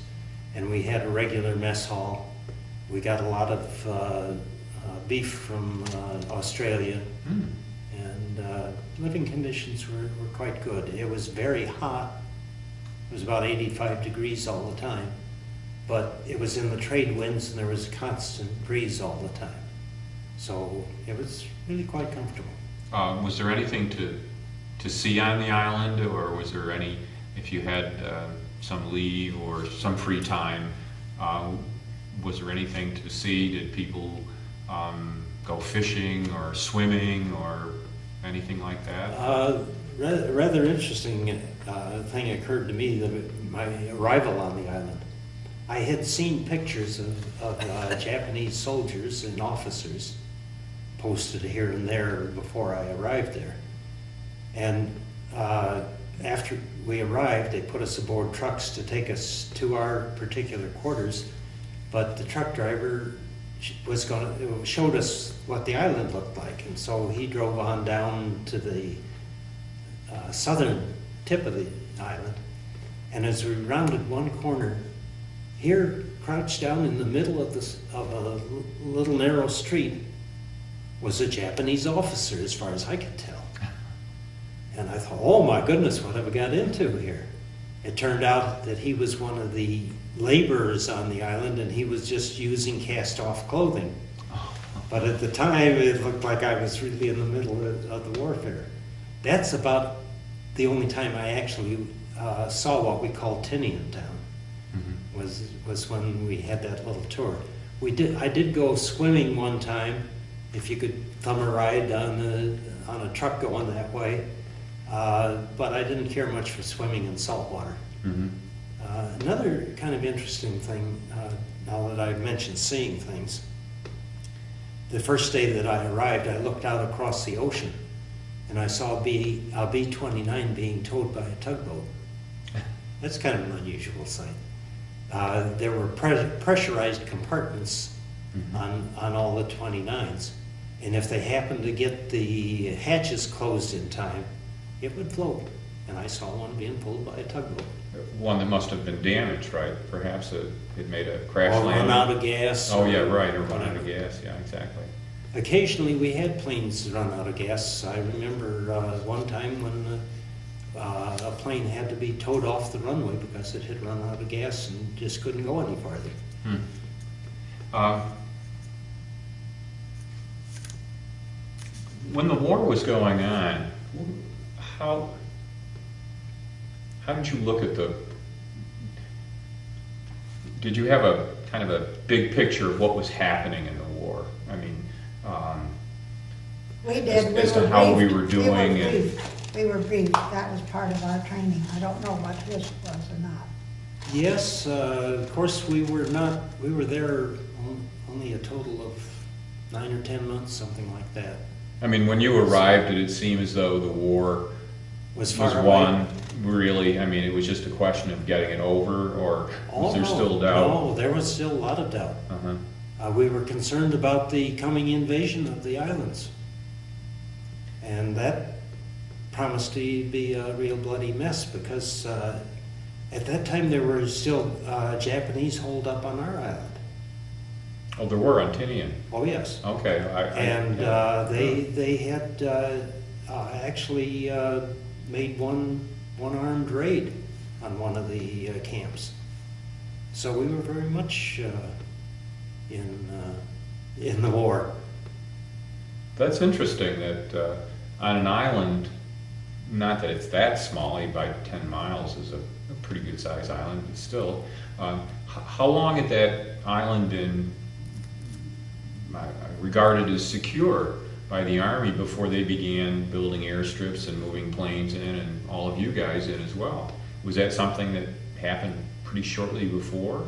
and we had a regular mess hall. We got a lot of beef from Australia, and living conditions were quite good. It was very hot. It was about 85 degrees all the time, but it was in the trade winds, and there was a constant breeze all the time. So it was really quite comfortable. Was there anything to see on the island, or was there any, if you had some leave or some free time, was there anything to see? Did people go fishing or swimming or anything like that? Rather interesting thing occurred to me my arrival on the island. I had seen pictures of Japanese soldiers and officers posted here and there before I arrived there. And after we arrived, they put us aboard trucks to take us to our particular quarters, but the truck driver showed us what the island looked like, and so he drove on down to the southern tip of the island, and as we rounded one corner, here, crouched down in the middle of a little narrow street, was a Japanese officer, as far as I could tell. And I thought, oh my goodness, what have I got into here? It turned out that he was one of the laborers on the island, and he was just using cast-off clothing. But at the time, it looked like I was really in the middle of the warfare. That's about the only time I actually saw what we call Tinian town. Was when we had that little tour. I did go swimming one time, if you could thumb a ride on a truck going that way, but I didn't care much for swimming in salt water. Another kind of interesting thing, now that I've mentioned seeing things, the first day that I arrived, I looked out across the ocean, and I saw a B-29 being towed by a tugboat. That's kind of an unusual sight. There were pressurized compartments on all the 29s, and if they happened to get the hatches closed in time, it would float. And I saw one being pulled by a tugboat. One that must have been damaged, right? Perhaps it made a crash landing. Or run out of gas. Oh yeah, right, or run out of gas, yeah, exactly. Occasionally we had planes run out of gas. I remember one time when a plane had to be towed off the runway because it had run out of gas and just couldn't go any farther. When the war was going on, how did you look at did you have a kind of a big picture of what was happening in the war? I mean, we did. As to how we were doing. We were briefed. That was part of our training. I don't know what his was or not. Yes, of course we were there only a total of 9 or 10 months, something like that. I mean, when you arrived, did it seem as though the war was won? Really? I mean, it was just a question of getting it over, or was there still doubt? No, there was still a lot of doubt. We were concerned about the coming invasion of the islands, and that promised to be a real bloody mess because at that time there were still Japanese holed up on our island. Oh, there were on Tinian. Oh yes. Okay. They had actually made one armed raid on one of the camps. So we were very much in the war. That's interesting that on an island not that it's that small, 8 by 10 miles is a pretty good sized island, but still. How long had that island been regarded as secure by the Army before they began building airstrips and moving planes in, and all of you guys in as well? Was that something that happened pretty shortly before?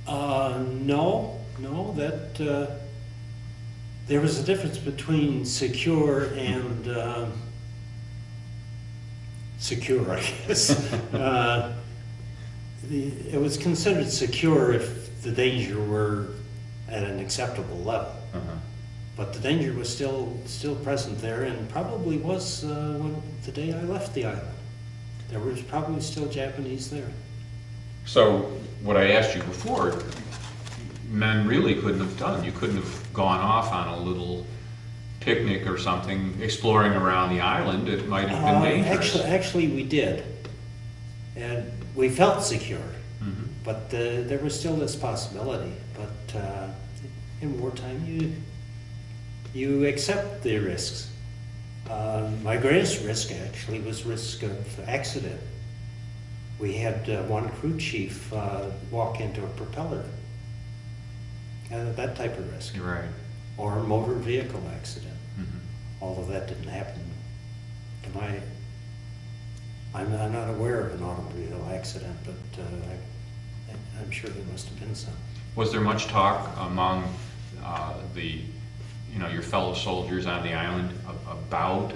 No, that there was a difference between secure and secure, I guess. It was considered secure if the danger were at an acceptable level. But the danger was still present there, and probably was when the day I left the island. There was probably still Japanese there. So what I asked you before, men really couldn't have done. You couldn't have gone off on a little picnic or something, exploring around the island. It might have been dangerous. Actually, we did, and we felt secure. But there was still this possibility. But in wartime, you accept the risks. My greatest risk actually was risk of accident. We had one crew chief walk into a propeller. That type of risk. Right. Or a motor vehicle accident. Although that didn't happen to my... I'm not aware of an automobile accident, but I'm sure there must have been some. Was there much talk among your fellow soldiers on the island about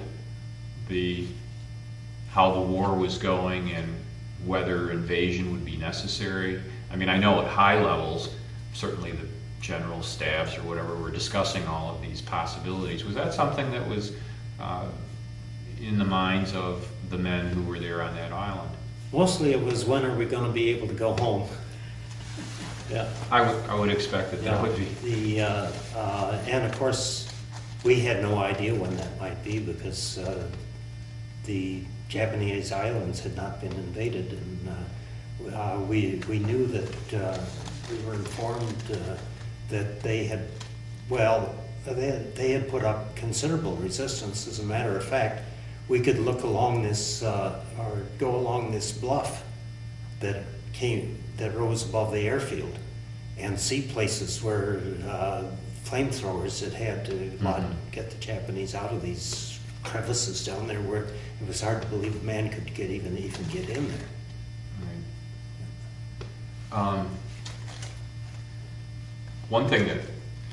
how the war was going and whether invasion would be necessary? I mean, I know at high levels, certainly the general staffs or whatever were discussing all of these possibilities. Was that something that was in the minds of the men who were there on that island? Mostly it was, when are we going to be able to go home? Yeah. I would expect that would be. And of course, we had no idea when that might be, because the Japanese islands had not been invaded, and we knew that we were informed that they had put up considerable resistance. As a matter of fact, we could look along this or go along this bluff that rose above the airfield and see places where flamethrowers had to get the Japanese out of these crevices down there, where it was hard to believe a man could even get in there. Right. One thing that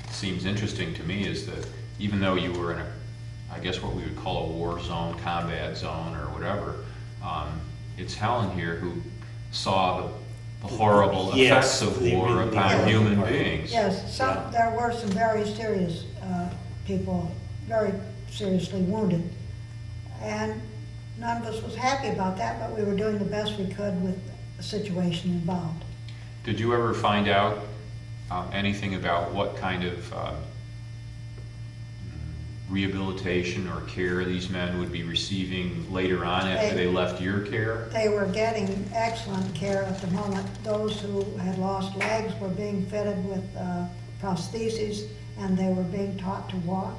seems interesting to me is that even though you were in I guess what we would call a war zone, combat zone, or whatever, it's Helen here who saw the horrible effects of war upon human beings. Yes, there were some very serious people, very seriously wounded, and none of us was happy about that, but we were doing the best we could with the situation involved. Did you ever find out anything about what kind of rehabilitation or care these men would be receiving later on after they left your care? They were getting excellent care at the moment. Those who had lost legs were being fitted with prostheses, and they were being taught to walk.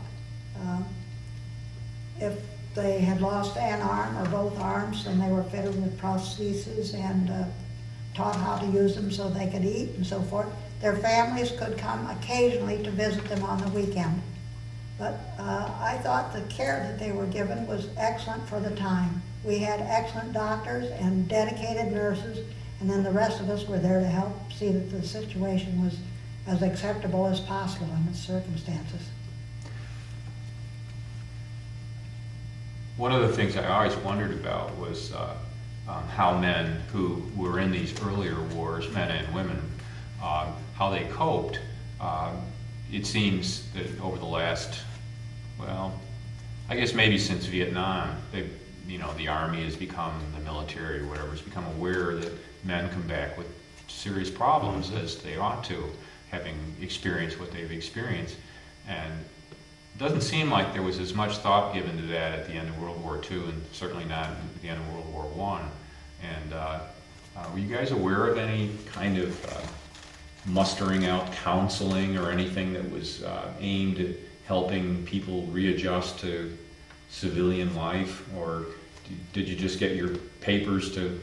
If they had lost an arm or both arms, then they were fitted with prostheses and taught how to use them so they could eat and so forth. Their families could come occasionally to visit them on the weekend. But I thought the care that they were given was excellent for the time. We had excellent doctors and dedicated nurses, and then the rest of us were there to help see that the situation was as acceptable as possible in its circumstances. One of the things I always wondered about was how men who were in these earlier wars, men and women, how they coped. It seems that over the last, I guess maybe since Vietnam, the Army has become, the military or whatever, has become aware that men come back with serious problems, as they ought to, having experienced what they've experienced. And it doesn't seem like there was as much thought given to that at the end of World War II, and certainly not at the end of World War I. And were you guys aware of any kind of mustering out counseling or anything that was aimed at helping people readjust to civilian life? Or did you just get your papers to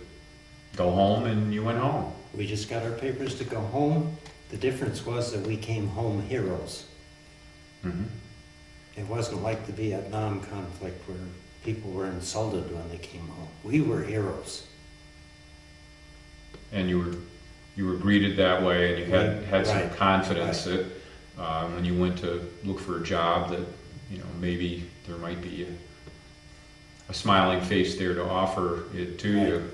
go home and you went home? We just got our papers to go home. The difference was that we came home heroes. Mm-hmm. It wasn't like the Vietnam conflict where people were insulted when they came home. We were heroes. And you were greeted that way, and you had some Right. confidence that when you went to look for a job that, you know, maybe there might be a smiling face there to offer it to Right. you.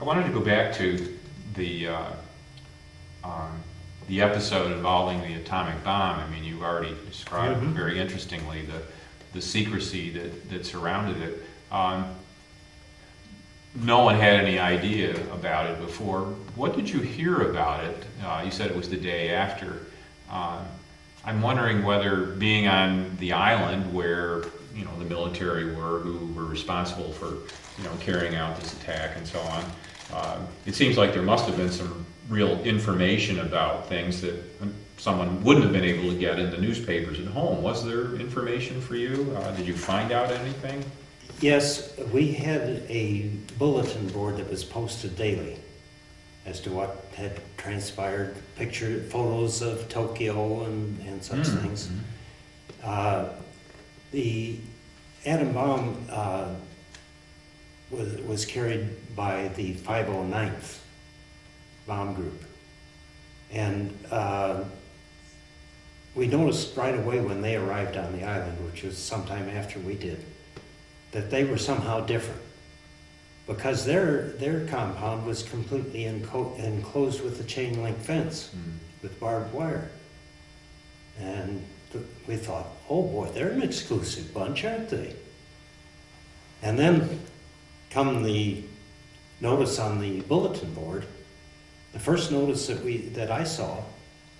I wanted to go back to the episode involving the atomic bomb. I mean, you've already described Mhm. very interestingly the secrecy that surrounded it. No one had any idea about it before. What did you hear about it? You said it was the day after. I'm wondering whether being on the island where, you know, the military who were responsible for, you know, carrying out this attack and so on, it seems like there must have been some real information about things that someone wouldn't have been able to get in the newspapers at home. Was there information for you? Did you find out anything? Yes, we had a bulletin board that was posted daily as to what had transpired, pictured photos of Tokyo and such things. The atom bomb was carried by the 509th bomb group. And we noticed right away when they arrived on the island, which was sometime after we did, that they were somehow different, because their compound was completely enclosed with a chain link fence with barbed wire. And we thought, oh boy, they're an exclusive bunch, aren't they? And then come the notice on the bulletin board, the first notice that I saw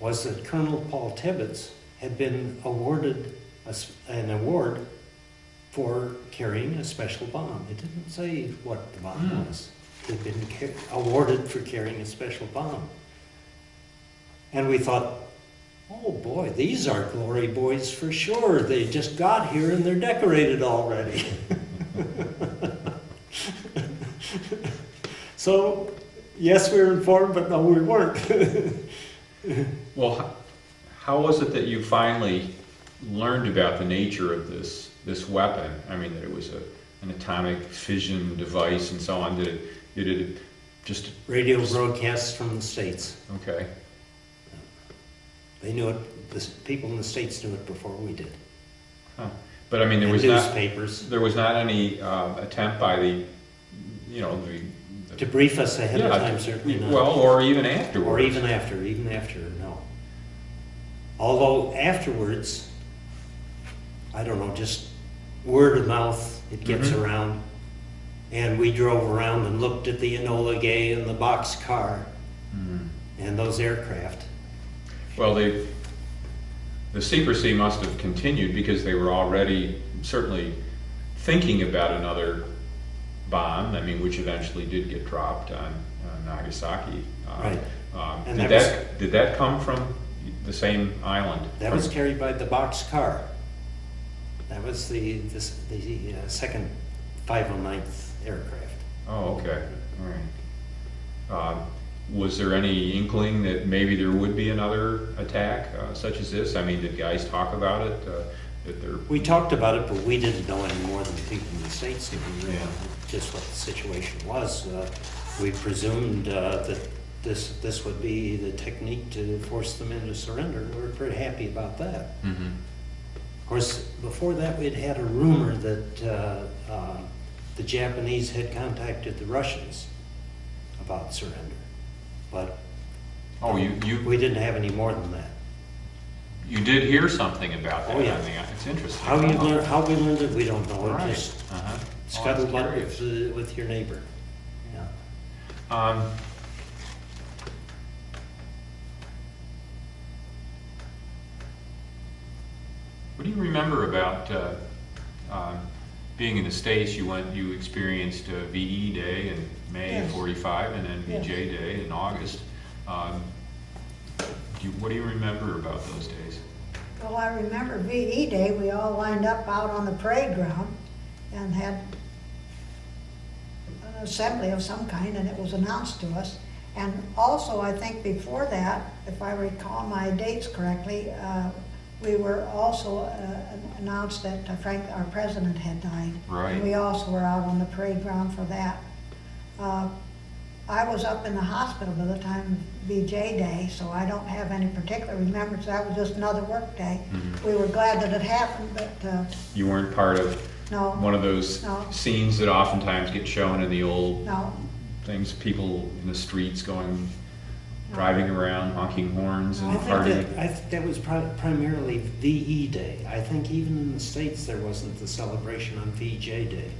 was that Colonel Paul Tibbets had been awarded an award for carrying a special bomb. It didn't say what the bomb was. He'd been awarded for carrying a special bomb. And we thought, oh boy, these are glory boys for sure. They just got here and they're decorated already. So, yes, we were informed, but no, we weren't. Well, how was it that you finally learned about the nature of this weapon? I mean, that it was an atomic fission device and so on. Did it just... Radio broadcasts from the States. Okay. They knew it, people in the States knew it before we did. Huh. But I mean, there And was not... newspapers. There was not any attempt by the, you know, To brief us ahead of time, certainly not. Well, or even afterwards. Or even after, no. Although afterwards, I don't know, just word of mouth, it gets around. And we drove around and looked at the Enola Gay and the boxcar and those aircraft. Well, the secrecy must have continued because they were already certainly thinking about another bomb, I mean, which eventually did get dropped on Nagasaki. Right. And Did that come from the same island? That was carried by the boxcar. That was the second 509th aircraft. Oh, okay. All right. Was there any inkling that maybe there would be another attack such as this? I mean, did guys talk about it? We talked about it, but we didn't know any more than the people in the States did. Yeah. Just what the situation was. We presumed that this would be the technique to force them into surrender. We were pretty happy about that. Mm-hmm. Of course, before that, we'd had a rumor that the Japanese had contacted the Russians about surrender. But we didn't have any more than that. You did hear something about that. Oh, yeah. I mean, it's interesting. How we learned it, we don't know. Right. It just That's scuttlebutt curious. with your neighbor. Yeah. What do you remember about being in the States? You experienced VE Day in May of Yes. '45, and then Yes. VJ Day in August. What do you remember about those days? Well, I remember VE Day, we all lined up out on the parade ground and had an assembly of some kind, and it was announced to us. And also, I think before that, if I recall my dates correctly, we were also announced that Frank, our president, had died. Right. And we also were out on the parade ground for that. I was up in the hospital by the time VJ Day, so I don't have any particular remembrance. That was just another work day. Mhm. We were glad that it happened, but You weren't part of no, one of those No. scenes that oftentimes get shown in the old no. things, people in the streets going, driving around, honking horns I and think partying. that was primarily VE Day. I think even in the States, there wasn't the celebration on VJ Day.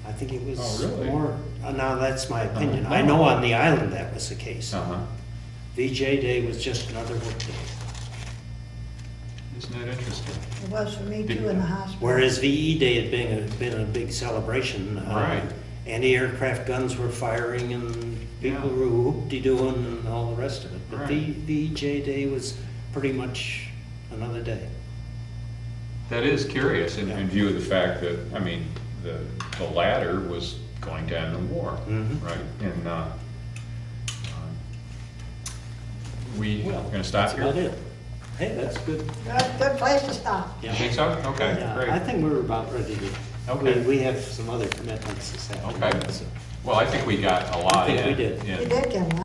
I think it was Oh, really? more, now that's my opinion. Uh-huh. I know on the island that was the case. Uh-huh. VJ Day was just another work day. Isn't that interesting? It was for me too in the hospital. Whereas VE Day had been a big celebration. Right. Anti-aircraft guns were firing and people Yeah. were whoop-de-doing and all the rest of it. But Right. VJ Day was pretty much another day. That is curious in, Yeah. in view of the fact that, I mean, the latter was going to end the war, Mhm. right? And we gonna stop That's here? about it. Hey, that's good. Good place to stop. You think so? Okay, Yeah, great. I think we're about ready to. Okay. We have some other commitments this afternoon. Okay. so. Well, I think we got a lot I think in. we did. You did get a lot.